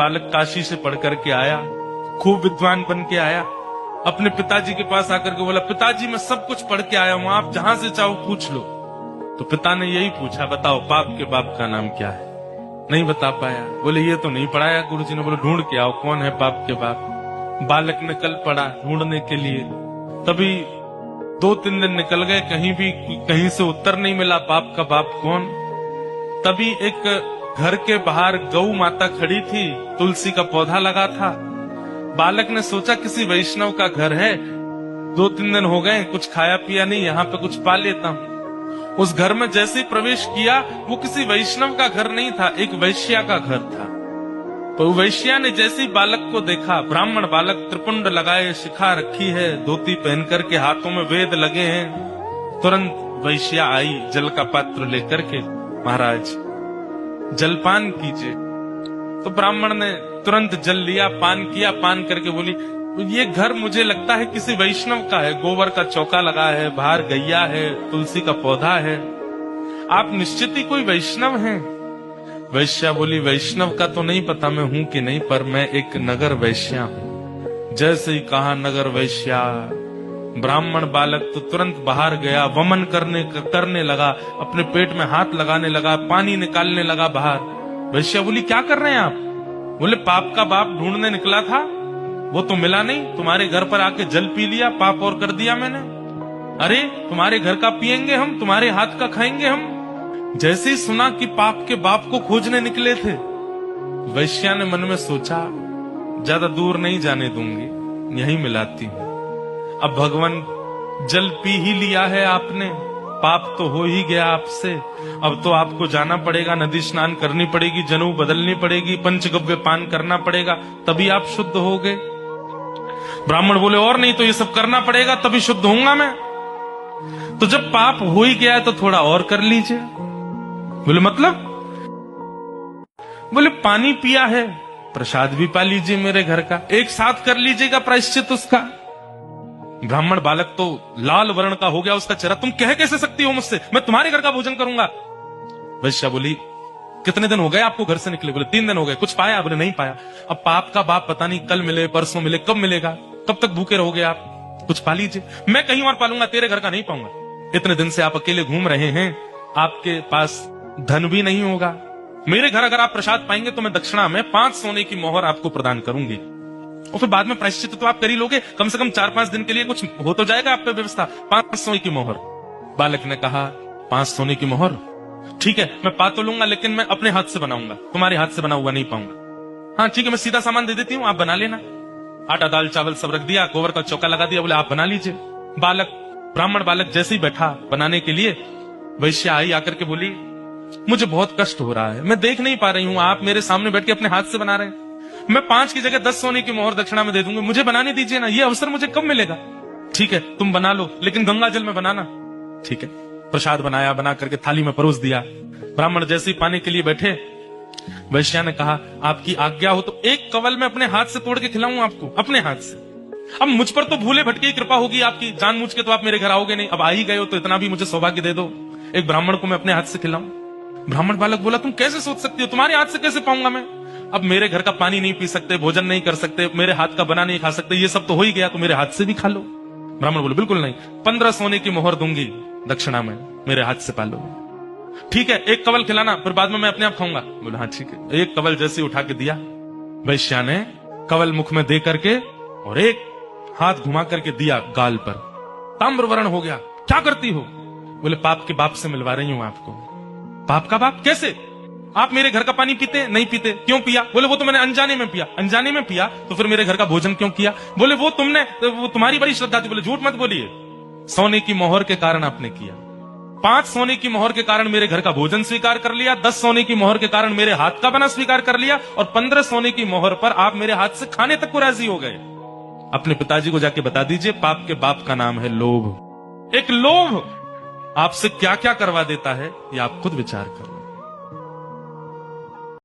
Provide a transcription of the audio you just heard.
बालक काशी से पढ़ करके आया, खूब विद्वान बन के आया, अपने पिताजी के पास आकर के बोला, पिताजी मैं सब कुछ पढ़ के आया हूं, आप जहां से चाहो पूछ लो। तो पिता ने यही पूछा, बताओ बाप के बाप का नाम क्या है? नहीं बता पाया। बोले ये तो नहीं पढ़ाया गुरुजी ने। बोले ढूंढ के आओ कौन है बाप के बाप। बालक ने कल पढ़ा ढूंढने के लिए, तभी 2-3 दिन निकल गए, कहीं से उत्तर नहीं मिला बाप का बाप कौन। तभी एक घर के बाहर गौ माता खड़ी थी, तुलसी का पौधा लगा था। बालक ने सोचा किसी वैष्णव का घर है, 2-3 दिन हो गए कुछ खाया पिया नहीं, यहाँ पे कुछ पा लेता हूँ। उस घर में जैसे ही प्रवेश किया, वो किसी वैष्णव का घर नहीं था, एक वैश्या का घर था। तो वैश्या ने जैसे ही बालक को देखा, ब्राह्मण बालक, त्रिपुंड लगाए, शिखा रखी है, धोती पहन करके, हाथों में वेद लगे हैं, तुरंत वैश्या आई जल का पात्र लेकर के, महाराज जलपान कीजिए। तो ब्राह्मण ने तुरंत जल लिया, पान किया, पान करके बोली, ये घर मुझे लगता है किसी वैष्णव का है, गोबर का चौका लगा है, बाहर गैया है, तुलसी का पौधा है, आप निश्चित ही कोई वैष्णव हैं। वैश्या बोली, वैष्णव का तो नहीं पता मैं हूं कि नहीं, पर मैं एक नगर वैश्या हूं। जैसे ही कहा नगर वैश्या, ब्राह्मण बालक तो तुरंत बाहर गया, वमन करने लगा, अपने पेट में हाथ लगाने लगा, पानी निकालने लगा बाहर। वैश्या बोली, क्या कर रहे हैं आप? बोले, पाप का बाप ढूंढने निकला था, वो तो मिला नहीं, तुम्हारे घर पर आके जल पी लिया, पाप और कर दिया मैंने। अरे तुम्हारे घर का पिएंगे हम, तुम्हारे हाथ का खाएंगे हम। जैसे ही सुना कि पाप के बाप को खोजने निकले थे, वैश्या ने मन में सोचा, ज्यादा दूर नहीं जाने दूंगी, यहीं मिलाती हूं। अब भगवान जल पी ही लिया है आपने, पाप तो हो ही गया आपसे, अब तो आपको जाना पड़ेगा, नदी स्नान करनी पड़ेगी, जनेऊ बदलनी पड़ेगी, पंचगव्य पान करना पड़ेगा, तभी आप शुद्ध हो गए। ब्राह्मण बोले, और नहीं तो ये सब करना पड़ेगा तभी शुद्ध होऊंगा मैं। तो जब पाप हो ही गया है तो थोड़ा और कर लीजिए। बोले मतलब? बोले पानी पिया है, प्रसाद भी पा लीजिए मेरे घर का, एक साथ कर लीजिएगा प्रायश्चित उसका। ब्राह्मण बालक तो लाल वर्ण का हो गया उसका चेहरा, तुम कह कैसे सकती हो मुझसे, मैं तुम्हारे घर का भोजन करूंगा। वैश्या बोली, कितने दिन हो गए आपको घर से निकले? बोले 3 दिन हो गए। कुछ पाया? बोले नहीं पाया। अब पाप का बाप पता नहीं कल मिले, परसों मिले, कब मिलेगा, कब तक भूखे रहोगे आप, कुछ पा लीजिए। मैं कहीं और पालूंगा, तेरे घर का नहीं पाऊंगा। इतने दिन से आप अकेले घूम रहे हैं, आपके पास धन भी नहीं होगा, मेरे घर अगर आप प्रसाद पाएंगे तो मैं दक्षिणा में 5 सोने की मोहर आपको प्रदान करूंगी, और फिर बाद में प्रायश्चित तो आप कर ही लोगे, कम से कम 4-5 दिन के लिए कुछ हो तो जाएगा आप पे व्यवस्था। 5 सोने की मोहर। बालक ने कहा, 5 सोने की मोहर, ठीक है मैं पा तो लूंगा, लेकिन मैं अपने हाथ से बनाऊंगा, तुम्हारे हाथ से बना हुआ नहीं पाऊंगा। हाँ ठीक है, मैं सीधा सामान दे देती हूँ, आप बना लेना। आटा दाल चावल सब रख दिया, गोबर का चौका लगा दिया, बोले आप बना लीजिए। ब्राह्मण बालक जैसे ही बैठा बनाने के लिए, वैश्या आई आकर के बोली, मुझे बहुत कष्ट हो रहा है, मैं देख नहीं पा रही हूँ, आप मेरे सामने बैठ के अपने हाथ से बना रहे हैं, मैं 5 की जगह 10 सोने की मोहर दक्षिणा में दे दूंगी, मुझे बनाने दीजिए ना, ये अवसर मुझे कब मिलेगा? ठीक है तुम बना लो, लेकिन गंगा जल में बनाना। ठीक है, प्रसाद बनाया, बना करके थाली में परोस दिया। ब्राह्मण जैसे ही पाने के लिए बैठे, वैश्या ने कहा, आपकी आज्ञा हो तो एक कवल में अपने हाथ से तोड़ के खिलाऊं आपको, अपने हाथ से। अब मुझ पर तो भूले भटके की कृपा होगी आपकी, जानबूझ के तो आप मेरे घर आओगे नहीं, अब आ ही गए हो तो इतना भी मुझे सौभाग्य दे दो, एक ब्राह्मण को मैं अपने हाथ से खिलाऊं। ब्राह्मण बालक बोला, तुम कैसे सोच सकती हो, तुम्हारे हाथ से कैसे पाऊंगा मैं? अब मेरे घर का पानी नहीं पी सकते, भोजन नहीं कर सकते, मेरे हाथ का बना नहीं खा सकते, ये सब तो हो ही गया, तो मेरे हाथ से भी खा लो। ब्राह्मण बोले, बिल्कुल नहीं, 15 सोने की मोहर दूंगी दक्षिणा में, मेरे हाथ से पालो। ठीक है, एक कवल खिलाना, फिर बाद में मैं अपने आप खाऊंगा। बोला हाँ ठीक है। एक कवल जैसे उठा के दिया, वैश्या ने कवल मुख में दे करके और एक हाथ घुमा करके दिया गाल पर, ताम्रवर्ण हो गया। क्या करती हो? बोले पाप के बाप से मिलवा रही हूं आपको। पाप का बाप? कैसे? आप मेरे घर का पानी पीते नहीं पीते? क्यों पिया? बोले वो तो मैंने अनजाने में पिया। अनजाने में पिया तो फिर मेरे घर का भोजन क्यों किया? बोले वो तुम्हारी बड़ी श्रद्धा थी। बोले झूठ मत बोलिए, सोने की मोहर के कारण आपने किया। 5 सोने की मोहर के कारण मेरे घर का भोजन स्वीकार कर लिया, 10 सोने की मोहर के कारण मेरे हाथ का बना स्वीकार कर लिया, और 15 सोने की मोहर पर आप मेरे हाथ से खाने तक को राजी हो गए। अपने पिताजी को जाके बता दीजिए, पाप के बाप का नाम है लोभ। एक लोभ आपसे क्या क्या करवा देता है, ये आप खुद विचार करो।